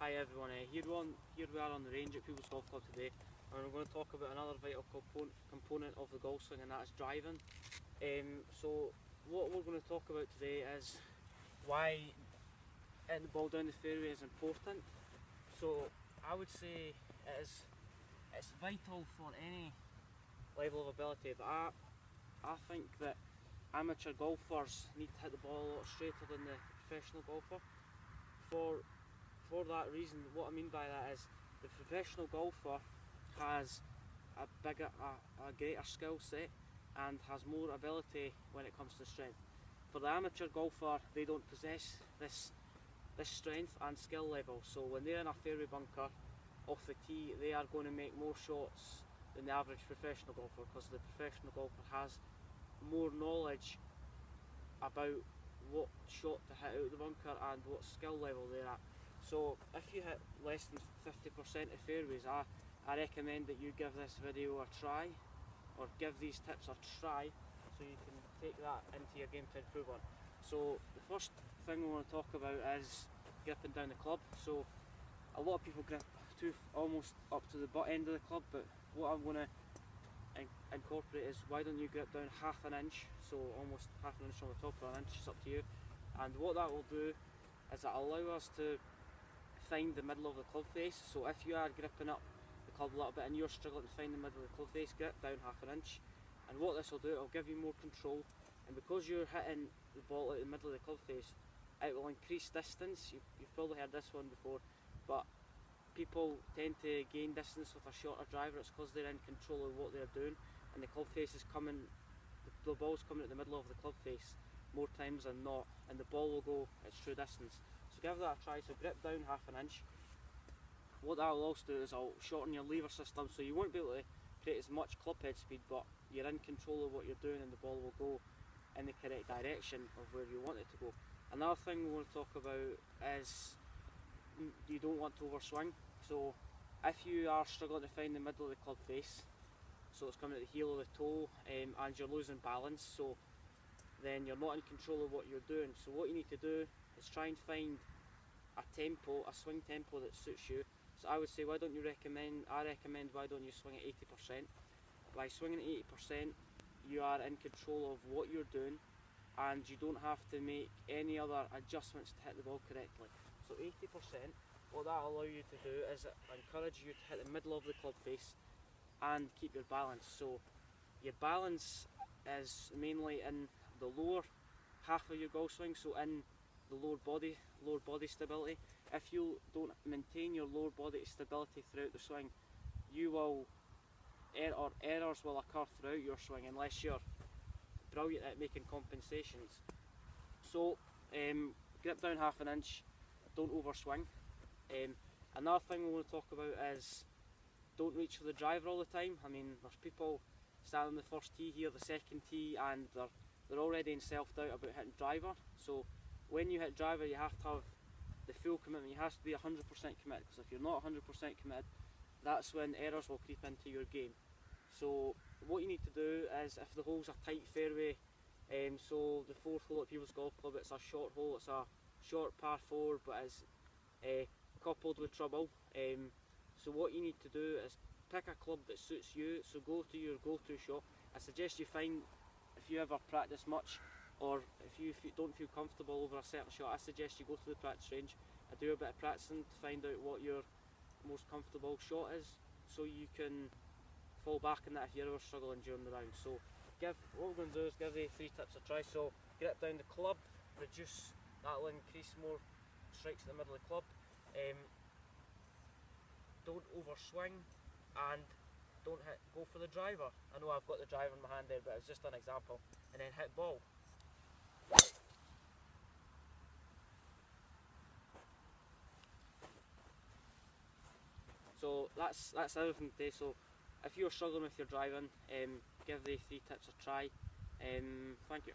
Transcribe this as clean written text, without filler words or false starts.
Hi everyone, here we are on the range at People's Golf Club today, and we're going to talk about another vital component of the golf swing, and that is driving. So what we're going to talk about today is why hitting the ball down the fairway is important. So I would say it's vital for any level of ability, but I think that amateur golfers need to hit the ball a lot straighter than the professional golfer. For that reason, what I mean by that is the professional golfer has a greater skill set and has more ability when it comes to strength. For the amateur golfer, they don't possess this strength and skill level, so when they're in a fairway bunker off the tee, they are going to make more shots than the average professional golfer, because the professional golfer has more knowledge about what shot to hit out of the bunker and what skill level they're at. So if you hit less than 50% of fairways, I recommend that you give this video a try, or give these tips a try, so you can take that into your game to improve on. So the first thing we want to talk about is gripping down the club. So a lot of people grip almost up to the butt end of the club, but what I'm going to incorporate is, why don't you grip down half an inch, so almost half an inch from the top, or an inch, it's up to you. And what that will do is it'll allow us to find the middle of the club face. So if you are gripping up the club a little bit and you're struggling to find the middle of the club face, grip down half an inch, and what this will do, it'll give you more control, and because you're hitting the ball out the middle of the club face, it will increase distance. You've probably heard this one before, but people tend to gain distance with a shorter driver. It's because they're in control of what they're doing, and the club face is coming, the ball's coming at the middle of the club face more times than not, and the ball will go its true distance. So give that a try. So grip down half an inch. What that will also do is it'll shorten your lever system, so you won't be able to create as much club head speed, but you're in control of what you're doing, and the ball will go in the correct direction of where you want it to go. Another thing we want to talk about is you don't want to overswing. So if you are struggling to find the middle of the club face, so it's coming at the heel of the toe, and you're losing balance, so then you're not in control of what you're doing. So what you need to do is try and find a tempo, a swing tempo that suits you. So I would say, I recommend why don't you swing at 80%. By swinging at 80%, you are in control of what you're doing, and you don't have to make any other adjustments to hit the ball correctly. So 80%, what that will allow you to do is encourage you to hit the middle of the club face and keep your balance. So your balance is mainly in the lower half of your golf swing, so in the lower body stability. If you don't maintain your lower body stability throughout the swing, you will errors will occur throughout your swing unless you're brilliant at making compensations. So grip down half an inch, don't overswing. Another thing we want to talk about is, don't reach for the driver all the time. I mean, there's people standing on the first tee here, the second tee, and they're already in self-doubt about hitting driver. So when you hit driver, you have to have the full commitment. You have to be 100% committed, because if you're not 100% committed, that's when errors will creep into your game. So what you need to do is, if the hole's a tight fairway, so the fourth hole at People's Golf Club, it's a short hole, it's a short par 4, but it's coupled with trouble. So what you need to do is pick a club that suits you, so go to your go-to shot. I suggest you find, if you ever practice much, or if you don't feel comfortable over a certain shot, I suggest you go to the practice range and do a bit of practicing to find out what your most comfortable shot is, so you can fall back on that if you're ever struggling during the round. So what we're going to do is give the 3 tips a try. So grip down the club, reduce, that will increase more strikes in the middle of the club. Don't overswing, and don't go for the driver. I know I've got the driver in my hand there, but it's just an example. And then hit ball. So that's everything today. So if you're struggling with your driving, give the 3 tips a try. Thank you.